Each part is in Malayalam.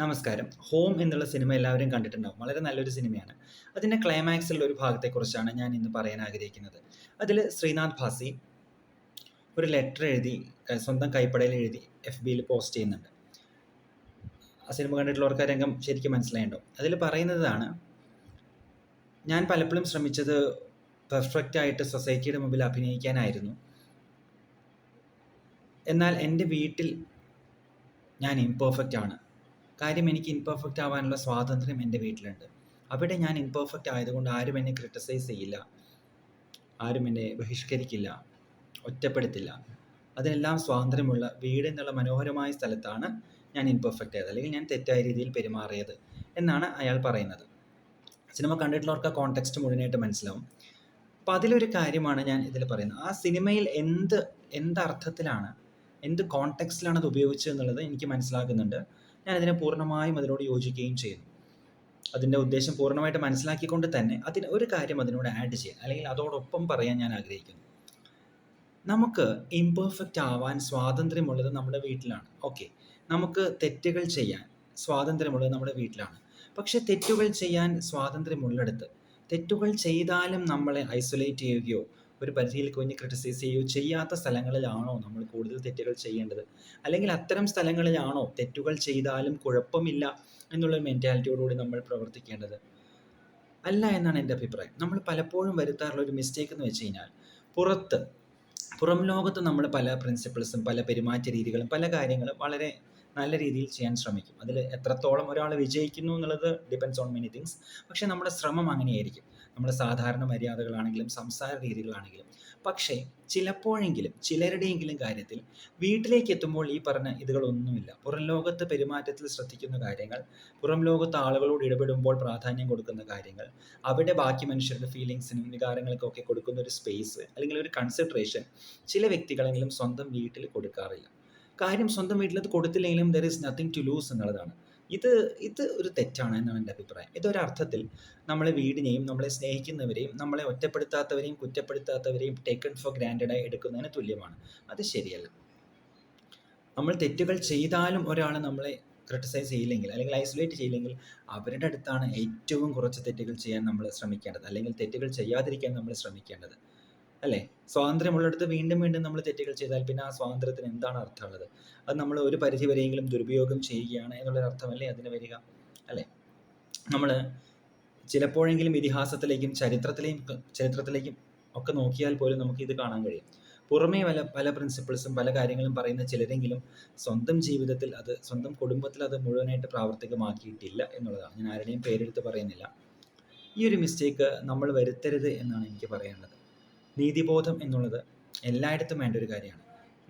നമസ്കാരം. 'ഹോം' എന്നുള്ള സിനിമ എല്ലാവരും കണ്ടിട്ടുണ്ടാവും. വളരെ നല്ലൊരു സിനിമയാണ്. അതിൻ്റെ ക്ലൈമാക്സിലുള്ള ഒരു ഭാഗത്തെക്കുറിച്ചാണ് ഞാൻ ഇന്ന് പറയാൻ ആഗ്രഹിക്കുന്നത്. അതിൽ ശ്രീനാഥ് ഭാസി ഒരു ലെറ്റർ എഴുതി സ്വന്തം കൈപ്പടയിൽ എഴുതി FBയിൽ പോസ്റ്റ് ചെയ്യുന്നുണ്ട്. ആ സിനിമ കണ്ടിട്ടുള്ളവർക്ക് ആ രംഗം ശരിക്കും മനസ്സിലായിട്ടുണ്ടാവും. അതിൽ പറയുന്നതാണ്, "ഞാൻ പലപ്പോഴും ശ്രമിച്ചത് പെർഫെക്റ്റ് ആയിട്ട് സൊസൈറ്റിയുടെ മുമ്പിൽ അഭിനയിക്കാനായിരുന്നു. എന്നാൽ എൻ്റെ വീട്ടിൽ ഞാൻ ഇംപെർഫെക്റ്റ് ആണ്. കാര്യം എനിക്ക് ഇംപെർഫെക്റ്റ് ആവാനുള്ള സ്വാതന്ത്ര്യം എൻ്റെ വീട്ടിലുണ്ട്. അവിടെ ഞാൻ ഇംപെർഫെക്റ്റ് ആയതുകൊണ്ട് ആരും എന്നെ ക്രിട്ടിസൈസ് ചെയ്യില്ല. ആരും എന്നെ ബഹിഷ്കരിക്കില്ല, ഒറ്റപ്പെടുത്തില്ല. അതിനെല്ലാം സ്വാതന്ത്ര്യമുള്ള വീട് എന്നുള്ള മനോഹരമായ സ്ഥലത്താണ് ഞാൻ ഇംപെർഫെക്റ്റ് ആയത്, അല്ലെങ്കിൽ ഞാൻ തെറ്റായ രീതിയിൽ പെരുമാറിയത്" എന്നാണ് അയാൾ പറയുന്നത്. സിനിമ കണ്ടിട്ടുള്ളവർക്ക് ആ കോണ്ടെക്സ്റ്റ് മുഴുവനായിട്ട് മനസ്സിലാവും. അപ്പോൾ അതിലൊരു കാര്യമാണ് ഞാൻ ഇതിൽ പറയുന്നത്. ആ സിനിമയിൽ എന്തർത്ഥത്തിലാണ്, എന്ത് കോണ്ടെക്സ്റ്റിലാണ് അത് ഉപയോഗിച്ചത് എന്നുള്ളത് എനിക്ക് മനസ്സിലാകുന്നുണ്ട്. ഞാനതിനെ പൂർണ്ണമായും അതിനോട് യോജിക്കുകയും ചെയ്യുന്നു. അതിൻ്റെ ഉദ്ദേശം പൂർണ്ണമായിട്ട് മനസ്സിലാക്കിക്കൊണ്ട് തന്നെ അതിന് ഒരു കാര്യം അതിനോട് ആഡ് ചെയ്യാൻ, അല്ലെങ്കിൽ അതോടൊപ്പം പറയാൻ ഞാൻ ആഗ്രഹിക്കുന്നു. നമുക്ക് ഇംപെർഫെക്റ്റ് ആവാൻ സ്വാതന്ത്ര്യമുള്ളത് നമ്മുടെ വീട്ടിലാണ്. ഓക്കെ, നമുക്ക് തെറ്റുകൾ ചെയ്യാൻ സ്വാതന്ത്ര്യമുള്ളത് നമ്മുടെ വീട്ടിലാണ്. പക്ഷേ തെറ്റുകൾ ചെയ്യാൻ സ്വാതന്ത്ര്യമുള്ളിടത്ത് തെറ്റുകൾ ചെയ്താലും നമ്മളെ ഐസൊലേറ്റ് ചെയ്യുകയോ ഒരു പരിധിയിൽ കുഞ്ഞ് ക്രിട്ടിസൈസ് ചെയ്യുകയോ ചെയ്യാത്ത സ്ഥലങ്ങളിലാണോ നമ്മൾ കൂടുതൽ തെറ്റുകൾ ചെയ്യേണ്ടത്? അല്ലെങ്കിൽ അത്തരം സ്ഥലങ്ങളിലാണോ തെറ്റുകൾ ചെയ്താലും കുഴപ്പമില്ല എന്നുള്ള മെൻറ്റാലിറ്റിയോടുകൂടി നമ്മൾ പ്രവർത്തിക്കേണ്ടത്? അല്ല എന്നാണ് എൻ്റെ അഭിപ്രായം. നമ്മൾ പലപ്പോഴും വരുത്താറുള്ള ഒരു മിസ്റ്റേക്ക് എന്ന് വെച്ച് കഴിഞ്ഞാൽ, പുറം ലോകത്ത് നമ്മൾ പല പ്രിൻസിപ്പിൾസും പല പെരുമാറ്റ രീതികളും പല കാര്യങ്ങളും വളരെ നല്ല രീതിയിൽ ചെയ്യാൻ ശ്രമിക്കും. അതിൽ എത്രത്തോളം ഒരാൾ വിജയിക്കുന്നു എന്നുള്ളത് ഡിപ്പെൻഡ്സ് ഓൺ മെനി തിങ്സ്. പക്ഷേ നമ്മുടെ ശ്രമം അങ്ങനെയായിരിക്കും. നമ്മുടെ സാധാരണ മര്യാദകളാണെങ്കിലും സംസാര രീതികളാണെങ്കിലും. പക്ഷേ ചിലപ്പോഴെങ്കിലും ചിലരുടെയെങ്കിലും കാര്യത്തിൽ വീട്ടിലേക്ക് എത്തുമ്പോൾ ഈ പറഞ്ഞ ഇതുകളൊന്നുമില്ല. പുറം ലോകത്ത് പെരുമാറ്റത്തിൽ ശ്രദ്ധിക്കുന്ന കാര്യങ്ങൾ, പുറം ലോകത്ത് ആളുകളോട് ഇടപെടുമ്പോൾ പ്രാധാന്യം കൊടുക്കുന്ന കാര്യങ്ങൾ, അവിടെ ബാക്കി മനുഷ്യരുടെ ഫീലിങ്സിനും വികാരങ്ങൾക്കും ഒക്കെ കൊടുക്കുന്ന ഒരു സ്പേസ് അല്ലെങ്കിൽ ഒരു കൺസിഡറേഷൻ ചില വ്യക്തികളെങ്കിലും സ്വന്തം വീട്ടിൽ കൊടുക്കാറില്ല. കാര്യം സ്വന്തം വീട്ടിൽ അത് കൊടുത്തില്ലെങ്കിലും there is nothing to lose എന്നുള്ളതാണ്. ഇത് ഒരു തെറ്റാണ് എന്നാണ് എൻ്റെ അഭിപ്രായം. ഇതൊരർത്ഥത്തിൽ നമ്മളെ വീടിനെയും നമ്മളെ സ്നേഹിക്കുന്നവരെയും നമ്മളെ ഒറ്റപ്പെടുത്താത്തവരെയും കുറ്റപ്പെടുത്താത്തവരെയും ടേക്കൺ ഫോർ ഗ്രാൻഡഡ് ആയി എടുക്കുന്നതിന് തുല്യമാണ്. അത് ശരിയല്ല. നമ്മൾ തെറ്റുകൾ ചെയ്താലും ഒരാൾ നമ്മളെ ക്രിട്ടിസൈസ് ചെയ്യില്ലെങ്കിൽ അല്ലെങ്കിൽ ഐസൊലേറ്റ് ചെയ്യില്ലെങ്കിൽ അവരുടെ അടുത്താണ് ഏറ്റവും കുറച്ച് തെറ്റുകൾ ചെയ്യാൻ നമ്മൾ ശ്രമിക്കേണ്ടത്, അല്ലെങ്കിൽ തെറ്റുകൾ ചെയ്യാതിരിക്കാൻ നമ്മൾ ശ്രമിക്കേണ്ടത്, അല്ലേ? സ്വാതന്ത്ര്യമുള്ളിടത്ത് വീണ്ടും വീണ്ടും നമ്മൾ തെറ്റുകൾ ചെയ്താൽ പിന്നെ ആ സ്വാതന്ത്ര്യത്തിന് എന്താണ് അർത്ഥമുള്ളത്? അത് നമ്മൾ ഒരു പരിധി വരെയെങ്കിലും ദുരുപയോഗം ചെയ്യുകയാണ് എന്നുള്ളൊരർത്ഥമല്ലേ അതിന് വരിക, അല്ലേ? നമ്മൾ ചിലപ്പോഴെങ്കിലും ഇതിഹാസത്തിലേക്കും ചരിത്രത്തിലേക്കും ഒക്കെ നോക്കിയാൽ പോലും നമുക്കിത് കാണാൻ കഴിയും. പുറമേ പല പ്രിൻസിപ്പിൾസും പല കാര്യങ്ങളും പറയുന്ന ചിലരെങ്കിലും സ്വന്തം ജീവിതത്തിൽ അത്, സ്വന്തം കുടുംബത്തിൽ അത് മുഴുവനായിട്ട് പ്രാവർത്തികമാക്കിയിട്ടില്ല എന്നുള്ളതാണ്. ഞാൻ ആരുടെയും പേരെടുത്ത് പറയുന്നില്ല. ഈ ഒരു മിസ്റ്റേക്ക് നമ്മൾ വരുത്തരുത് എന്നാണ് എനിക്ക് പറയാനുള്ളത്. നീതിബോധം എന്നുള്ളത് എല്ലായിടത്തും വേണ്ട ഒരു കാര്യമാണ്.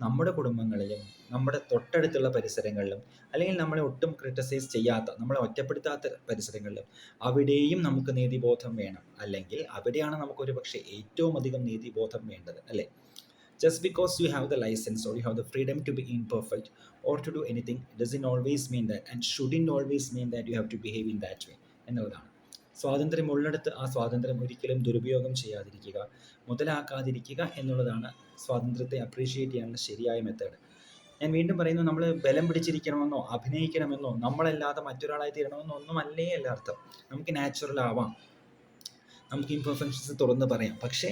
നമ്മുടെ കുടുംബങ്ങളിലും നമ്മുടെ തൊട്ടടുത്തുള്ള പരിസരങ്ങളിലും, അല്ലെങ്കിൽ നമ്മളെ ഒട്ടും ക്രിട്ടിസൈസ് ചെയ്യാത്ത, നമ്മളെ ഒറ്റപ്പെടുത്താത്ത പരിസരങ്ങളിലും അവിടെയും നമുക്ക് നീതിബോധം വേണം. അല്ലെങ്കിൽ അവിടെയാണ് നമുക്കൊരു പക്ഷേ ഏറ്റവും അധികം നീതിബോധം വേണ്ടത്, അല്ലേ? Just because you have the license or you have the freedom to be imperfect or to do anything doesn't always mean that, and shouldn't always mean that you have to behave in that way എന്നുള്ളതാണ്. സ്വാതന്ത്ര്യമുള്ളിടത്ത് ആ സ്വാതന്ത്ര്യം ഒരിക്കലും ദുരുപയോഗം ചെയ്യാതിരിക്കുക, മുതലാക്കാതിരിക്കുക എന്നുള്ളതാണ് സ്വാതന്ത്ര്യത്തെ അപ്രീഷിയേറ്റ് ചെയ്യാനുള്ള ശരിയായ മെത്തേഡ്. ഞാൻ വീണ്ടും പറയുന്നു, നമ്മൾ ബലം പിടിച്ചിരിക്കണമെന്നോ അഭിനയിക്കണമെന്നോ നമ്മളല്ലാതെ മറ്റൊരാളായി തീരണമെന്നോ ഒന്നുമല്ലേ അല്ല അർത്ഥം. നമുക്ക് നാച്ചുറൽ ആവാം, നമുക്ക് ഇംപെർഫെക്ഷൻസ് തുറന്ന് പറയാം. പക്ഷേ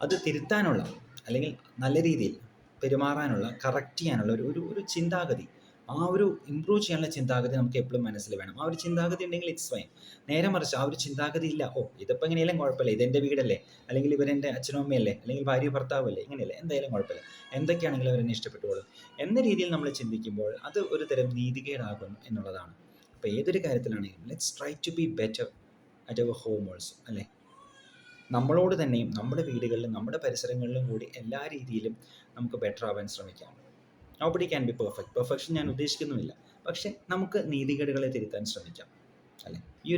അത് തിരുത്താനുള്ള, അല്ലെങ്കിൽ നല്ല രീതിയിൽ പെരുമാറാനുള്ള, കറക്റ്റ് ചെയ്യാനുള്ള ഒരു ചിന്താഗതി, ആ ഒരു ഇമ്പ്രൂവ് ചെയ്യാനുള്ള ചിന്താഗതി നമുക്ക് എപ്പോഴും മനസ്സിൽ വേണം. ആ ഒരു ചിന്താഗതി ഉണ്ടെങ്കിൽ ഇറ്റ്സ് ഫൈൻ. നേരെ മറിച്ച് ആ ഒരു ചിന്താഗതി ഇല്ല, ഇതിപ്പോൾ എങ്ങനെയാലും കുഴപ്പമില്ല, ഇതെൻ്റെ വീടല്ലേ, അല്ലെങ്കിൽ ഇവരെൻ്റെ അച്ഛനും അമ്മയല്ലേ, അല്ലെങ്കിൽ ഭാര്യ ഭർത്താവല്ലേ, ഇങ്ങനെയല്ലേ, എന്തായാലും കുഴപ്പമില്ല, എന്തൊക്കെയാണെങ്കിലും അവരെന്നെ ഇഷ്ടപ്പെട്ടുകൊള്ളും എന്ന രീതിയിൽ നമ്മൾ ചിന്തിക്കുമ്പോൾ അത് ഒരു തരം നീതികേടാകും എന്നുള്ളതാണ്. അപ്പോൾ ഏതൊരു കാര്യത്തിലാണെങ്കിലും let's try to be better at our home also, അല്ലേ? നമ്മളോട് തന്നെയും നമ്മുടെ വീടുകളിലും നമ്മുടെ പരിസരങ്ങളിലും കൂടി എല്ലാ രീതിയിലും നമുക്ക് ബെറ്റർ ആവാൻ ശ്രമിക്കാം. Nobody can be perfect. Perfection ഞാൻ ഉദ്ദേശിക്കുന്നുമില്ല. പക്ഷേ നമുക്ക് നീതികേടുകളെ തിരുത്താൻ ശ്രമിക്കാം, അല്ലേ? ഈ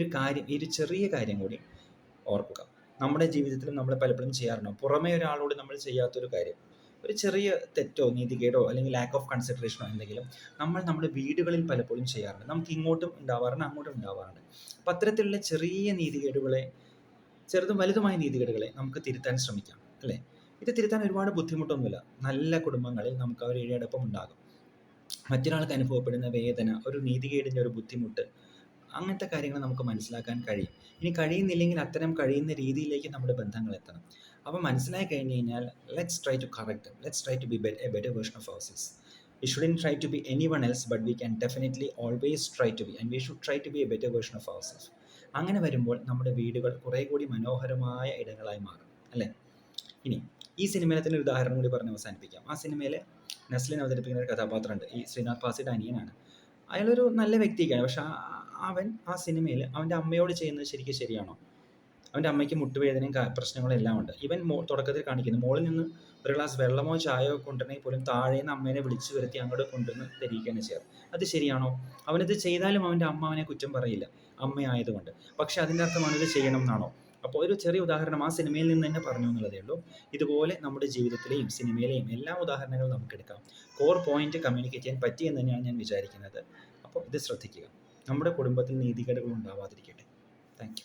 ഒരു ചെറിയ കാര്യം കൂടി ഓർക്കുക. നമ്മുടെ ജീവിതത്തിലും നമ്മൾ പലപ്പോഴും ചെയ്യാറുണ്ടാവും, പുറമേ ഒരാളോട് നമ്മൾ ചെയ്യാത്തൊരു കാര്യം, ഒരു ചെറിയ തെറ്റോ നീതികേടോ അല്ലെങ്കിൽ ലാക്ക് ഓഫ് കൺസിഡറേഷനോ എന്തെങ്കിലും നമ്മുടെ വീടുകളിൽ പലപ്പോഴും ചെയ്യാറുണ്ട്. നമുക്ക് ഇങ്ങോട്ടും ഉണ്ടാവാറുണ്ട്, അങ്ങോട്ടും ഉണ്ടാവാറുണ്ട്. അപ്പം അത്തരത്തിലുള്ള ചെറിയ നീതികേടുകളെ, ചെറുതും വലുതുമായ നീതികേടുകളെ നമുക്ക് തിരുത്താൻ ശ്രമിക്കാം, അല്ലേ? ഇത് തിരുത്താൻ ഒരുപാട് ബുദ്ധിമുട്ടൊന്നുമില്ല. നല്ല കുടുംബങ്ങളിൽ നമുക്ക് ആ ഒരു ഇഴയടപ്പം ഉണ്ടാകും. മറ്റൊരാൾക്ക് അനുഭവപ്പെടുന്ന വേദന, ഒരു നീതികേടിൻ്റെ ഒരു ബുദ്ധിമുട്ട്, അങ്ങനത്തെ കാര്യങ്ങൾ നമുക്ക് മനസ്സിലാക്കാൻ കഴിയും. ഇനി കഴിയുന്നില്ലെങ്കിൽ അത്തരം കഴിയുന്ന രീതിയിലേക്ക് നമ്മുടെ ബന്ധങ്ങൾ എത്തണം. അപ്പോൾ മനസ്സിലായി കഴിഞ്ഞ് കഴിഞ്ഞാൽ let's try to correct them. Let's try to be a better version of ourselves. We shouldn't try to be anyone else, but we can definitely always try to be, and we should try to be a better version of ourselves. അങ്ങനെ വരുമ്പോൾ നമ്മുടെ വീടുകൾ കുറേ കൂടി മനോഹരമായ ഇടങ്ങളായി മാറും, അല്ലേ? ഇനി ഈ സിനിമയിലെ തന്നെ ഒരു ഉദാഹരണം കൂടി പറഞ്ഞ് അവസാനിപ്പിക്കാം. ആ സിനിമയിൽ നസ്ലിൻ അവതരിപ്പിക്കുന്ന ഒരു കഥാപാത്രമുണ്ട്. ഈ ശ്രീനാഥ് പാസിയുടെ അനിയനാണ്. അയാളൊരു നല്ല വ്യക്തിയൊക്കെയാണ്. പക്ഷെ അവൻ ആ സിനിമയിൽ അവൻ്റെ അമ്മയോട് ചെയ്യുന്നത് ശരിക്കും ശരിയാണോ? അവൻ്റെ അമ്മയ്ക്ക് മുട്ടുവേദനയും പ്രശ്നങ്ങളും എല്ലാം ഉണ്ട്. ഇവൻ തുടക്കത്തിൽ കാണിക്കുന്നു, മോളിൽ നിന്ന് ഒരു ഗ്ലാസ് വെള്ളമോ ചായയോ കൊണ്ടുവരണമെങ്കിൽ പോലും താഴേന്ന് അമ്മേനെ വിളിച്ചു വരുത്തി അങ്ങോട്ട് കൊണ്ടുവന്ന് തരികയാണ് ചെയ്യാറ്. അത് ശരിയാണോ? അവനത് ചെയ്താലും അവൻ്റെ അമ്മ അവനെ കുറ്റം പറയില്ല, അമ്മയായതുകൊണ്ട്. പക്ഷെ അതിൻ്റെ അർത്ഥം അവനത് ചെയ്യണം എന്നാണോ? അപ്പോൾ ഒരു ചെറിയ ഉദാഹരണം ആ സിനിമയിൽ നിന്ന് തന്നെ പറഞ്ഞു എന്നുള്ളതേ ഉള്ളൂ. ഇതുപോലെ നമ്മുടെ ജീവിതത്തിലെയും സിനിമയിലെയും എല്ലാ ഉദാഹരണങ്ങളും നമുക്കെടുക്കാം. കോർ പോയിന്റ് കമ്മ്യൂണിക്കേറ്റ് ചെയ്യാൻ പറ്റിയെന്ന് തന്നെയാണ് ഞാൻ വിചാരിക്കുന്നത്. അപ്പോൾ ഇത് ശ്രദ്ധിക്കുക. നമ്മുടെ കുടുംബത്തിൽ നീതികേടുകൾ ഉണ്ടാവാതിരിക്കട്ടെ. Thank you.